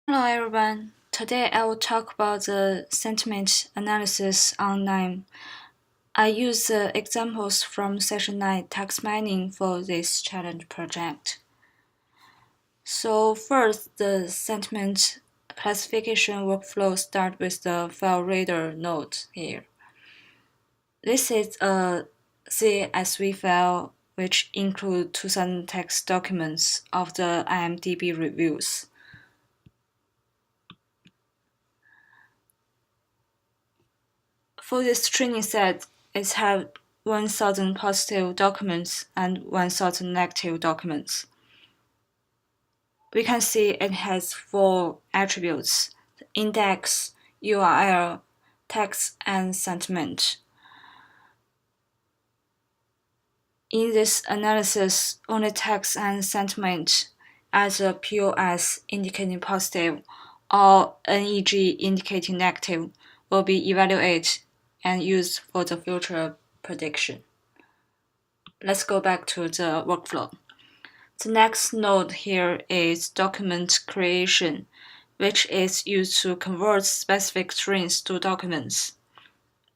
Hello everyone. Today I will talk about the sentiment analysis on knime. I use the examples from Section 9 text mining for this challenge project. So first, the sentiment classification workflow starts with the file reader node here. This is a CSV file which includes 2000 text documents of the IMDb reviews. For this training set, it has 1000 positive documents and 1000 negative documents. We can see it has 4 attributes: index, URL, text, and sentiment. In this analysis, only text and sentiment as a POS indicating positive or NEG indicating negative will be evaluated and used for the future prediction. Let's go back to the workflow. The next node here is document creation, which is used to convert specific strings to documents.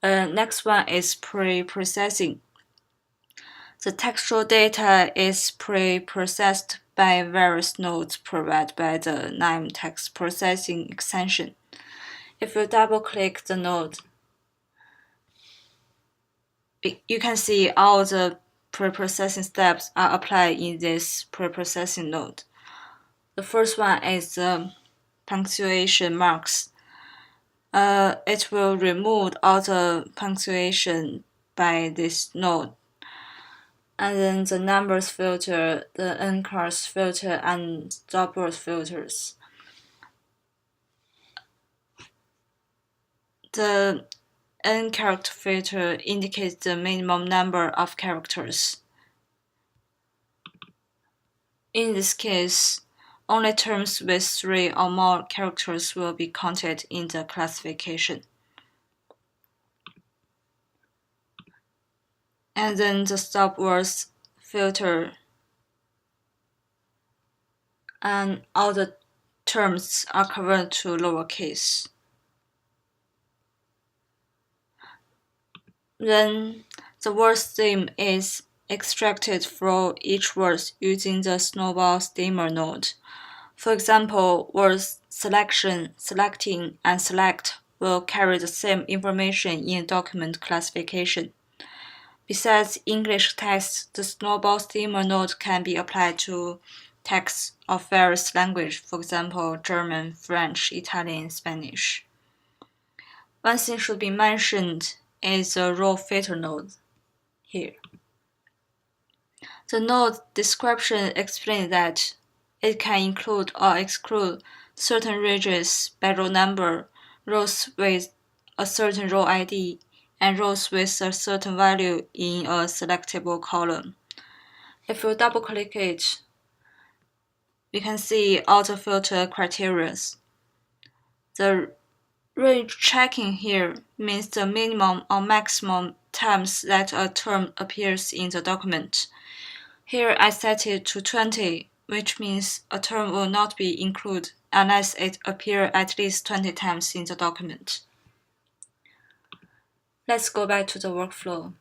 Next one is pre-processing. The textual data is pre-processed by various nodes provided by the knime text processing extension. If you double-click the node, you can see all the pre-processing steps are applied in this pre-processing node. The first one is the punctuation marks. It will remove all the punctuation by this node. And then the numbers filter, the encars filter, and stopword filters. The end character filter indicates the minimum number of characters. In this case, only terms with 3 or more characters will be counted in the classification. And then the stopwords filter, and all the terms are converted to lowercase. Then the word theme is extracted from each word using the snowball steamer node. For example, words selection, selecting, and select will carry the same information in document classification. Besides English text, the snowball steamer node can be applied to text of various languages, for example, German, French, Italian, Spanish. One thing should be mentioned is the row filter node here. The node description explains that it can include or exclude certain ranges by row number, rows with a certain row ID, and rows with a certain value in a selectable column. If you double-click it, we can see all the filter criteria. The range checking here means the minimum or maximum times that a term appears in the document. Here I set it to 20, which means a term will not be included unless it appears at least 20 times in the document. Let's go back to the workflow.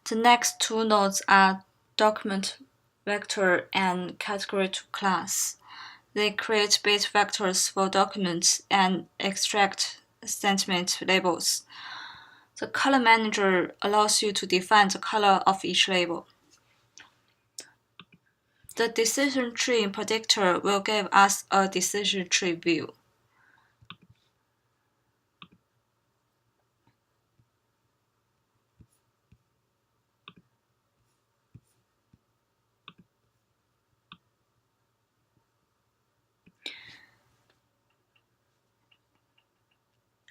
The next two nodes are document vector and category to class. They create bit vectors for documents and extract sentiment labels. The color manager allows you to define the color of each label. The decision tree predictor will give us a decision tree view.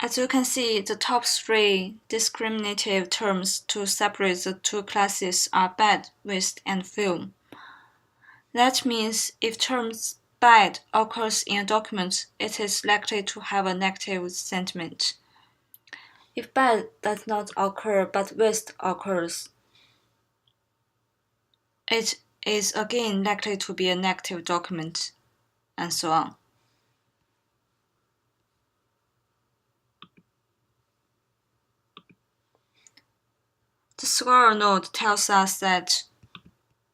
As you can see, the top 3 discriminative terms to separate the two classes are bad, with, and film. That means if terms bad occurs in a document, it is likely to have a negative sentiment. If bad does not occur but waste occurs, it is again likely to be a negative document. and so on. The score node tells us that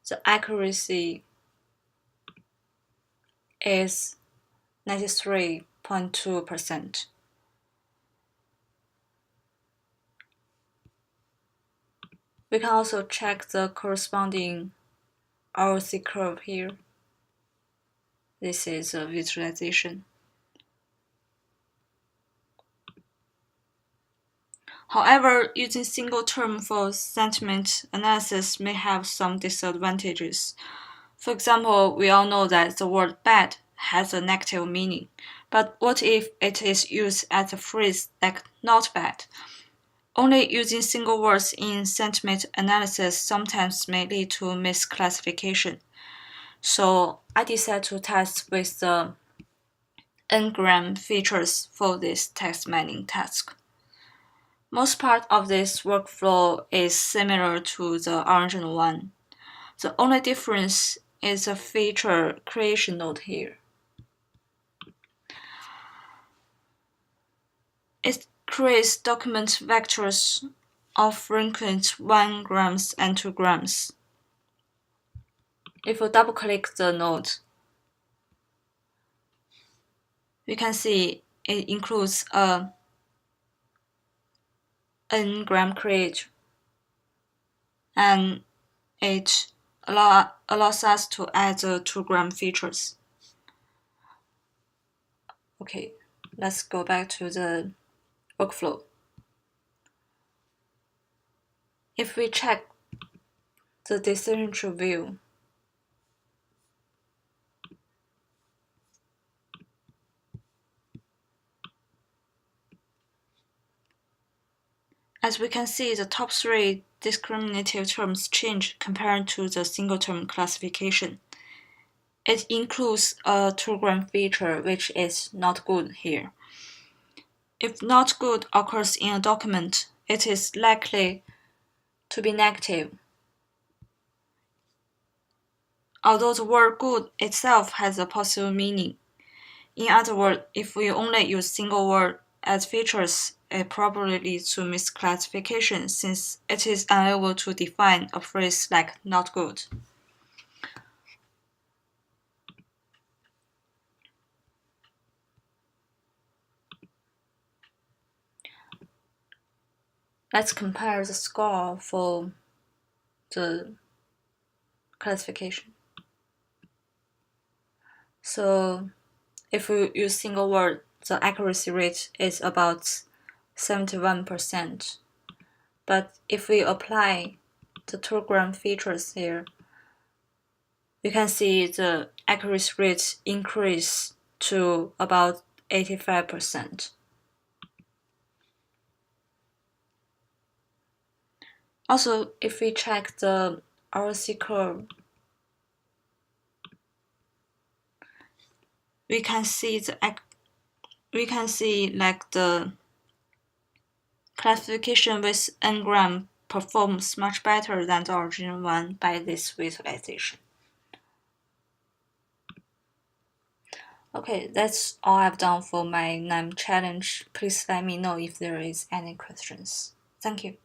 the accuracy is 93.2%. We can also check the corresponding ROC curve here. This is a visualization. However, using single term for sentiment analysis may have some disadvantages. For example, we all know that the word bad has a negative meaning, but what if it is used as a phrase like not bad? Only using single words in sentiment analysis sometimes may lead to misclassification. So I decided to test with the n-gram features for this text mining task. Most part of this workflow is similar to the original one. The only difference is the feature creation node here. It creates document vectors of frequent 1 grams and 2 grams. If we double-click the node, we can see it includes a n-gram create, and it allows us to add the 2-gram features. Okay, let's go back to the workflow. If we check the decision tree view, as we can see, the top 3 discriminative terms change compared to the single-term classification. It includes a 2-gram feature, which is not good here. If not good occurs in a document, it is likely to be negative. Although the word good itself has a positive meaning. In other words, if we only use single word as features, it probably leads to misclassification since it is unable to define a phrase like not good. Let's compare the score for the classification. So if we use single word, the accuracy rate is about 71%. But if we apply the 2-gram features here, we can see the accuracy rate increase to about 85%. Also, if we check the ROC curve, we can see like the classification with n-gram performs much better than the original one by this visualization. Okay, that's all I've done for my knime challenge. Please let me know if there is any questions. Thank you.